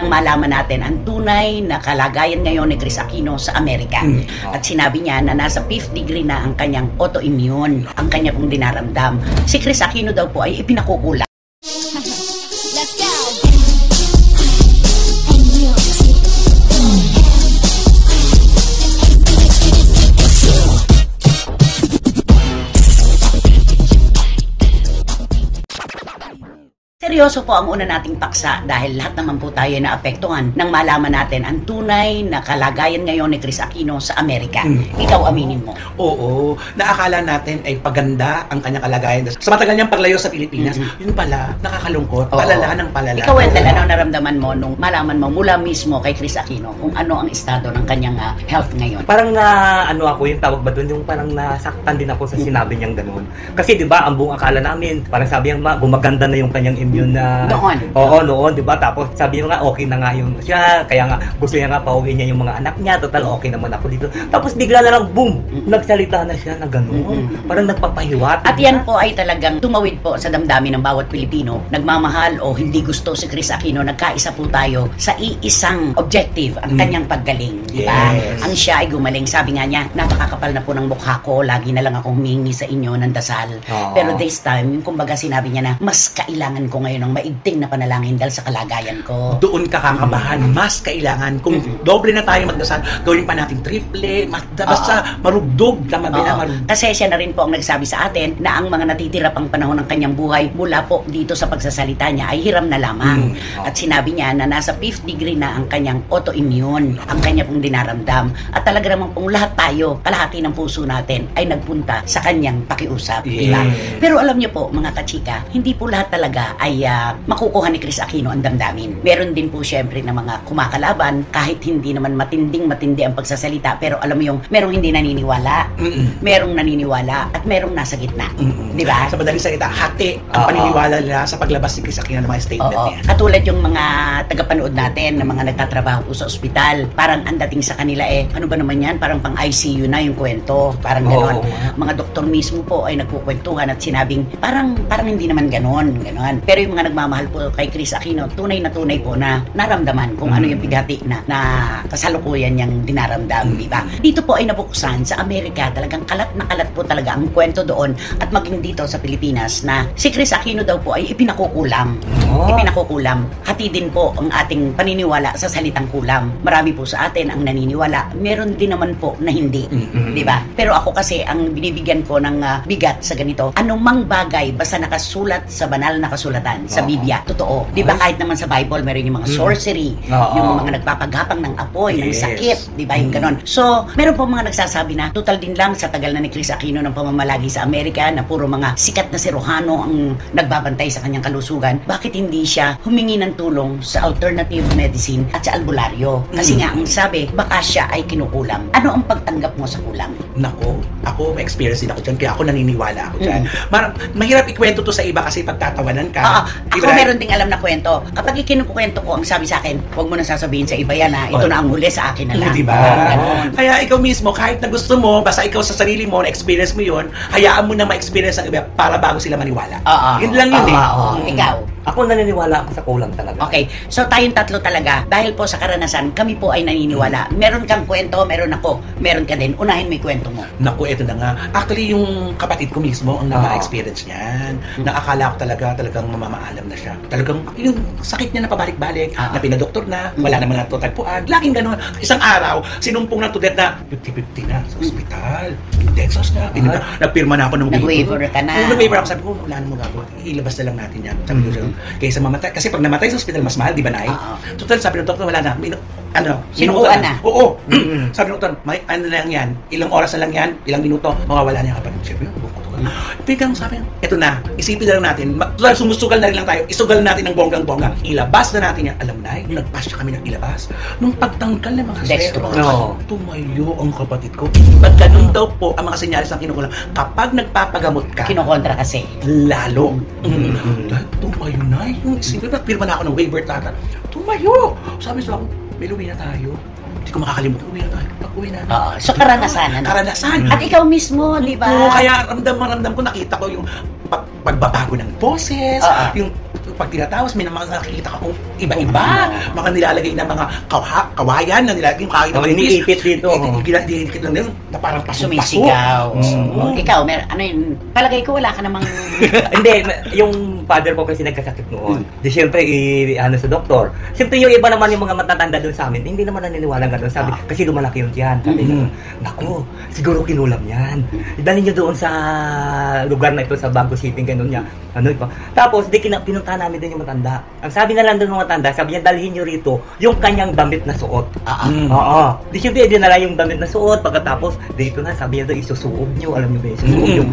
malaman natin ang tunay na kalagayan ngayon ni Kris Aquino sa Amerika. At sinabi niya na nasa 5th degree na ang kanyang autoimmune, ang kanya pong dinaramdam. Si Kris Aquino daw po ay ipinakukulang. Let's go! Seryoso po ang una nating paksa dahil lahat naman po tayo naapektuhan nang malaman natin ang tunay na kalagayan ngayon ni Kris Aquino sa Amerika. Ikaw aminin mo. Oo, naakala natin ay paganda ang kanyang kalagayan. Sa matagal niyang paglayo sa Pilipinas, yun pala, nakakalungkot, palala ng palala. Ikaw, Wendell, ano naramdaman mo nung malaman mo mula mismo kay Kris Aquino kung ano ang estado ng kanyang health ngayon? Parang ako yung tawag ba doon, yung parang nasaktan din ako sa sinabi niyang gano'n. Kasi 'di ba, ang buong akala namin, parang sabi niya gumaganda na yung kanyang immune na noon. Oo, noon, 'di ba? Tapos sabi niya nga okay na nga yung siya, kaya nga gusto niya nga pauwiin niya yung mga anak niya, total okay naman ako dito. Tapos bigla na lang boom, nagsalita na siya na gano'n. Parang nagpapahiwat. At yan po ay talagang tumawid po sa damdamin ng bawat Pilipino. Nagmamahal o hindi gusto si Kris Aquino, nagkaisa po tayo sa iisang objective, ang kanyang paggaling. Diba? Yes. Ang siya ay gumaling. Sabi nga niya, napakakapal na po ng mukha ko, lagi na lang akong humingi sa inyo ng dasal. Pero this time, yung kumbaga sinabi niya na, mas kailangan ko ngayon ng maigting na panalangin dahil sa kalagayan ko. Doon ka kakabahan, mas kailangan. Kung doble na tayo magdasal, gawin pa natin triple, basta marugdog. Tama ba na marugdog? Kasi siya na rin po ang nagsabi sa atin na ang mga natitira pang panahon ng kanyang buhay mula po dito sa pagsasalita niya ay hiram na lamang. At sinabi niya na nasa 5th degree na ang kanyang autoimmune, ang kanya pong dinaramdam. At talaga naman pong lahat tayo, kalahati ng puso natin ay nagpunta sa kanyang pakiusap. Diba? Pero alam niyo po mga kachika, hindi po lahat talaga ay makukuha ni Kris Aquino ang damdamin. Meron din po syempre na mga kumakalaban kahit hindi naman matindi ang pagsasalita, pero alam mo yung merong hindi naniniwala, merong naniniwala at merong nasa gitna. Di ba? Sa madaling salita, hati ang paniniwala nila sa paglabas ni Kris Aquino ng mga statement niya. Katulad yung mga tagapanood natin na mga nagtatrabaho po sa ospital, parang ang dating sa kanila ano ba naman yan? Parang pang ICU na yung kwento. Parang gano'n. Mga doktor mismo po ay nagkukwentuhan at sinabing parang hindi naman gano'n. Pero yung mga nagmamahal po kay Kris Aquino, tunay po na naramdaman kung ano yung bigati na kasalukuyan niyang dinaramdam, di ba? Dito po ay nabuksan sa Amerika, talagang kalat na kalat po talaga ang kwento doon at maging dito sa Pilipinas na si Kris Aquino daw po ay ipinakukulam. Hati din po ang ating paniniwala sa salitang kulam. Marami po sa atin ang naniniwala, meron din naman po na hindi, di ba? Pero ako kasi ang binibigyan ko ng bigat sa ganito, anumang bagay basta nakasulat sa banal na kasulatan sa Biblia, totoo. Di ba kahit naman sa Bible meron yung mga sorcery, yung mga nagpapaghapang ng apoy, ng sakit, di ba yung ganon. So, meron po mga nagsasabi na total din lang sa tagal na ni Kris Aquino ng pamamalagi sa Amerika na puro mga sikat na siruhano ang nagbabantay sa kanyang kalusugan, bakit hindi siya humingi ng tulong sa alternative medicine at sa albularyo? Kasi nga ang sabi, baka siya ay kinukulam. Ano ang pagtanggap mo sa kulam? Nako, ako may experience din ako dyan, kaya ako naniniwala ako dyan. Mahirap ikwento to sa iba kasi pagtatawanan ka. Ako meron ding alam na kwento. Kapag ikinukwento ko, ang sabi sa akin, huwag mo na sasabihin sa iba yan ito na ang huli sa akin na lang. Diba? Kaya ikaw mismo, kahit na gusto mo, basta ikaw sa sarili mo, na-experience mo yun, hayaan mo na ma-experience ang iba para bago sila maniwala. Yun lang yun Ikaw? Ako naniniwala ako sa kulang talaga. Okay, so tayong tatlo talaga, dahil po sa karanasan, kami po ay naniniwala. Meron kang kwento, meron ako, meron ka din. Unahin mo yung kwento mo. Naku, eto na nga. Actually, yung kapatid ko mismo ang naka-experience niyan. Nakakala ko talagang mamamaalam na siya. Talagang yung sakit niya na pabalik-balik, na pinadoktor na, wala naman natutagpuan. Laging gano'n. Isang araw, sinumpong na to death na 50-50 na sa ospital. Texas na. Nagpirma na ako ng Nag-waiver ka na. Nag-waiver ako. Sabi ko, wala namang gagawin. Ilabas na lang natin yan. Sabi ko, kaysa mamatay. Kasi pag namatay sa ospital, mas mahal, di ba, Nay? Total, sabi ng doktor, wala na. Sinukuan na. Oo. Sabi ng doktor, may ano lang yan, ilang oras na lang yan, ilang minuto, mawawala niya kapatid. Siyempre, biglang sabi, eto na, isipin na lang natin, sumusugal na rin lang tayo, isugal natin ng bonggang-bongga, ilabas na natin yan. Alam na, nung nagpasya kami ng ilabas, nung pagtanggal ng mga tumayo ang kapatid ko. Ba't ganun daw po ang mga senyalis ng kinukulang? Kapag nagpapagamot ka, kinukontra kasi. Lalo. Tumayo na, yung isipin, pirma na ako ng waiver tata. Tumayo! Sabi sa ako, may luwi na tayo. Hindi ko makakalimutan, uwi na tayo. Pag-uwi na. So karanasan. Karanasan. At ikaw mismo, di ba? Kaya ramdam ko, nakita ko yung pagbabago ng boses, yung pag tinatawas, may mga nakikita ka kung iba-iba, mga nilalagay na mga kawayan na nilalagay yung kawayan na iniipit dito. Iniipit lang yun, na parang paso-paso. Sumisigaw. Ikaw, ano yun, palagay ko wala ka namang... Hindi, yung father ko kasi nagkasakit noon. Di syempre, ano sa doktor. Syempre yung iba naman yung mga matatanda doon sa amin, hindi naman naniniwala gano'n. Sabi, kasi lumalaki yun dyan. Sabi niya, naku, siguro kinulam yan. Dali niyo doon sa lugar na ito, sa Bago City, gano'n niya. Ano ito. Tapos, pinunta namin doon yung matanda. Ang sabi na lang doon ng matanda, sabi niya, dalhin niyo rito yung kanyang damit na suot. Oo. Di syempre, dinala yung damit na suot. Pagkatapos, dito na, sabi niya doon, isusuob niyo. Alam niyo ba, isusuob yung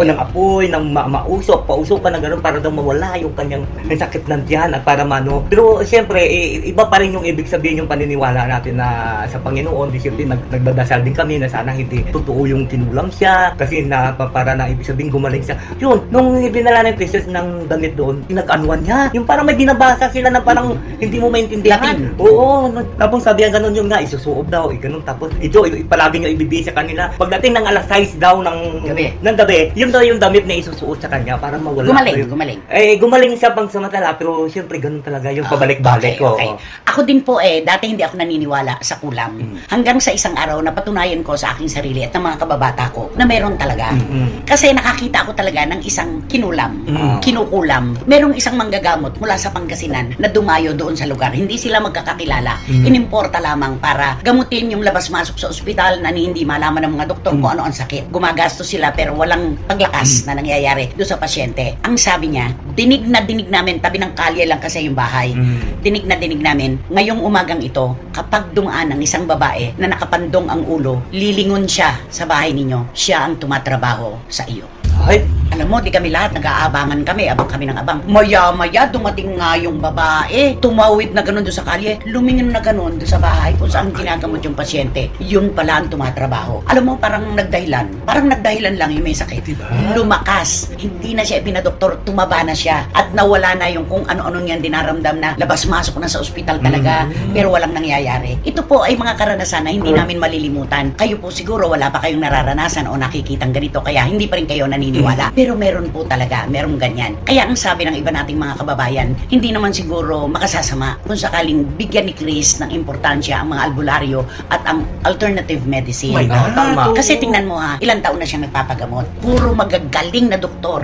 ng apoy, ng mausok, pausok pa na gano'n para daw mawala yung kanyang sakit ng tiyan at para mano. Pero syempre, iba pa rin yung ibig sabihin yung paniniwala natin na sa Panginoon. Di syempre, nagdadasal din kami na sana hindi totoo yung kinulang siya kasi na para na ibig sabihin gumaling siya. Yun, nung ibinala ng Christians ng damit doon, pinag-anuan niya. Yung parang may binabasa sila na parang hindi mo maintindihan. Oo, tapos sabi ang ganun yung nga, isusuob daw, ganun. Tapos ito, palagi niyo ibibigay sa kanila. Pagdating ng alas 6 daw ng gabi, yun daw yung damit na isusuot sa kanya para mawala. Gumaling. Gumaling siya pang samantala, pero syempre ganun talaga yung pabalik-balik. Okay. Ako din po dati hindi ako naniniwala sa kulam. Hanggang sa isang araw na patunayan ko sa aking sarili at ng mga kababata ko na meron talaga. Kasi nakakita ako talaga ng isang kinulam, kinukulam. Merong isang manggagamot mula sa Pangasinan na dumayo doon sa lugar. Hindi sila magkakakilala. Inimporta lamang para gamutin yung labas-masok sa ospital na hindi malaman ng mga doktor kung ano ang sakit. Gumagastos sila pero walang paglakas na nangyayari doon sa pasyente. Ang sabi niya, dinig na dinig namin, tabi ng kalye lang kasi yung bahay. Dinig na dinig namin, ngayong umagang ito, kapag dumaan ng isang babae na nakapandong ang ulo, lilingon siya sa bahay ninyo, siya ang tumatrabaho sa iyo. Ay, alam mo, di kami lahat nag-aabangan kami, abang kami ng abang. Maya-maya, dumating nga yung babae. Tumawid na ganun doon sa kalye. Lumingin na ganun doon sa bahay kung saan ginagamot yung pasyente. Yun pala ang tumatrabaho. Alam mo, parang nagdahilan. Parang nagdahilan lang yung may sakit. Diba? Lumakas. Hindi na siya ipinadoktor, tumaba na siya. At nawala na yung kung ano-ano niyang dinaramdam na labas-masok na sa ospital talaga. Pero walang nangyayari. Ito po ay mga karanasan na hindi namin malilimutan. Kayo po siguro wala pa kayong nararanasan o nakikitang ganito. Kaya hindi pa rin kayo naniniwala. Pero meron po talaga, merong ganyan. Kaya ang sabi ng iba nating mga kababayan, hindi naman siguro makasasama kung sakaling bigyan ni Chris ng importansya ang mga albularyo at ang alternative medicine. My God. Tama. Kasi tingnan mo ilang taon na siya nagpapagamot. Puro magagaling na doktor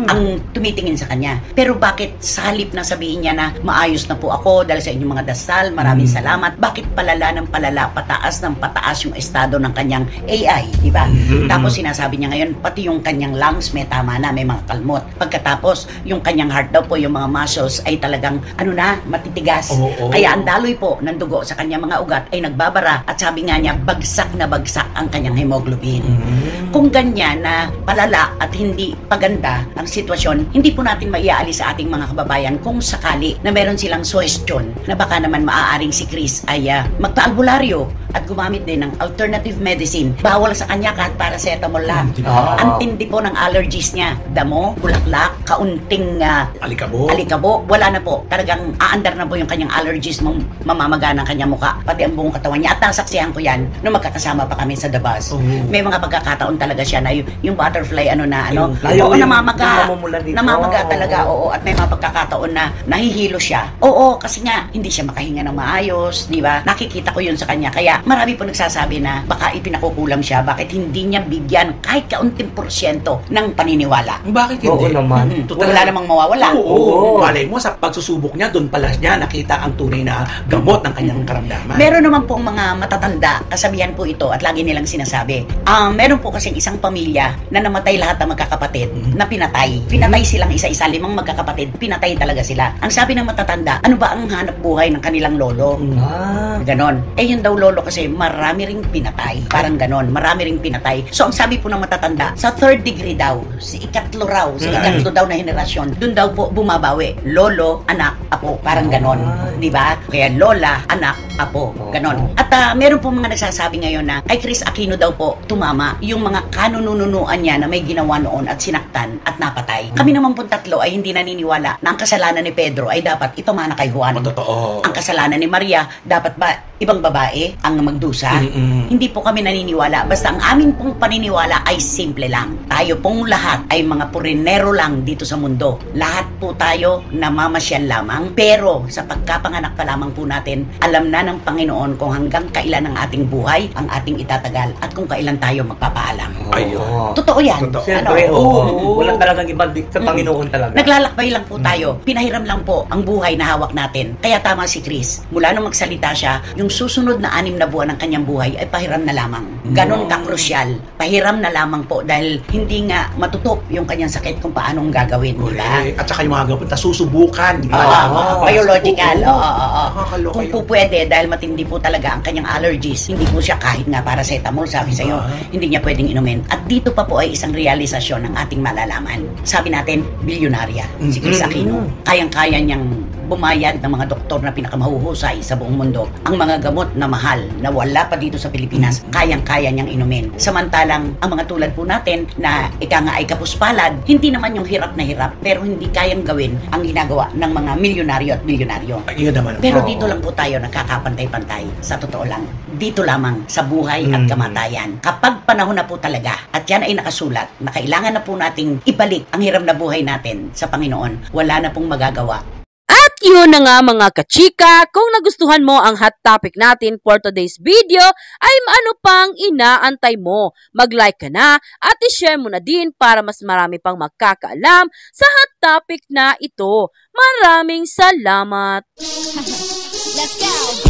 ang tumitingin sa kanya. Pero bakit sa halip na sabihin niya na maayos na po ako dahil sa inyong mga dasal, maraming salamat, bakit palala ng palala, pataas ng pataas yung estado ng kanyang AI, di ba? Tapos sinasabi niya ngayon, pati yung kanyang lungs may tama na, may mga kalmot. Pagkatapos, yung kanyang heart daw po, yung mga muscles ay talagang, matitigas. Kaya ang daloy po ng dugo sa kanyang mga ugat ay nagbabara at sabi nga niya, bagsak na bagsak ang kanyang hemoglobin. Kung ganyan na palala at hindi paganda ang sitwasyon, hindi po natin maiaalis sa ating mga kababayan kung sakali na meron silang suggestion na baka naman maaaring si Chris ay magpa-albularyo at gumamit din ng alternative medicine. Bawal sa kanya kahit paracetamol lang. Ang tindi po ng allergies niya. Damo, bulaklak, kaunting alikabo. Wala na po. Talagang aandar na po yung kanyang allergies, mamamaga ng kanyang muka, pati ang buong katawan niya. At nasaksihan ko yan nung magkakasama pa kami sa The Bus. May mga pagkakataon talaga siya na yung butterfly namamaga talaga. At may mga pagkakataon na nahihilo siya. Kasi nga hindi siya makahinga ng maayos, di ba? Nakikita ko yun sa kanya. Kaya marami po nagsasabi na baka ipinakukulam siya, bakit hindi niya bigyan kahit kaunting porsyento ng paniniwala. Bakit hindi? Oo naman. Wala namang mawawala. Malay mo, sa pagsusubok niya, doon pala niya nakita ang tunay na gamot ng kanyang karamdaman. Meron naman pong mga matatanda, kasabihan po ito at lagi nilang sinasabi. Meron po kasing isang pamilya na namatay lahat ng magkakapatid na pinatay. Pinatay silang isa-isa, 5 magkakapatid, pinatay talaga sila. Ang sabi ng matatanda, ano ba ang hanap buhay ng kanilang lolo? Ganon. Yun daw lolo kasi marami ring pinatay. Parang ganon, marami ring pinatay. So ang sabi po ng matatanda, sa 3rd degree daw, si ikatlo daw na henerasyon, dun daw po bumabawi. Lolo, anak, apo, parang ganon. Di ba? Kaya lola, anak, apo, ganon. At meron po mga nagsasabi ngayon na kay Chris Aquino daw po tumama yung mga kanununuan niya na may ginawa noon at sinaktan at napatay. Kami naman po tatlo ay hindi naniniwala na ang kasalanan ni Pedro ay dapat ipamana kay Juan. Totoo. Ang kasalanan ni Maria dapat ba ibang babae ang magdusa. Hindi po kami naniniwala. Basta ang amin pong paniniwala ay simple lang. Tayo pong lahat ay mga purinero lang dito sa mundo. Lahat po tayo namamasyal lamang. Pero sa pagkapanganak pa lamang po natin, alam na ng Panginoon kung hanggang kailan ang ating buhay ang ating itatagal at kung kailan tayo magpapaalam. Ayun. Totoo yan. Totoo. Siyempre, Oo. Wala talagang ibang sa Panginoon talaga. Naglalakbay lang po tayo. Pinahiram lang po ang buhay na hawak natin. Kaya tama si Chris. Mula nung magsalita siya, yung susunod na 6 na buwan ng kanyang buhay ay pahiram na lamang. Ganon ka-crucial. Pahiram na lamang po dahil hindi nga matutop yung kanyang sakit kung paanong gagawin. Diba? Correct. At saka yung mga gamot na susubukan. Di ba? Biological. Nakakaloka Kung po yun. pwede, dahil matindi po talaga ang kanyang allergies, hindi po siya kahit nga paracetamol, sabi sa'yo, hindi niya pwedeng inumin. At dito pa po ay isang realisasyon ng ating malalaman. Sabi natin, bilyonarya, si Chris Aquino. Kayang-kaya niyang bumayad ng mga doktor na pinakamahuhusay sa buong mundo. Ang mga gamot na mahal na wala pa dito sa Pilipinas, kayang-kaya niyang inumin. Samantalang, ang mga tulad po natin na ika nga ay kapuspalad, hindi naman yung hirap na hirap, pero hindi kayang gawin ang ginagawa ng mga milyonaryo at bilyonaryo. Yun naman. Pero dito lang po tayo nakakapantay-pantay. Sa totoo lang, dito lamang sa buhay at kamatayan. Kapag panahon na po talaga at yan ay nakasulat na kailangan na po nating ibalik ang hiram na buhay natin sa Panginoon, wala na pong magagawa. At yun na nga mga kachika, kung nagustuhan mo ang hot topic natin for today's video, ay ano pang inaantay mo? Mag-like ka na at i-share mo na din para mas marami pang makakaalam sa hot topic na ito. Maraming salamat! Let's go.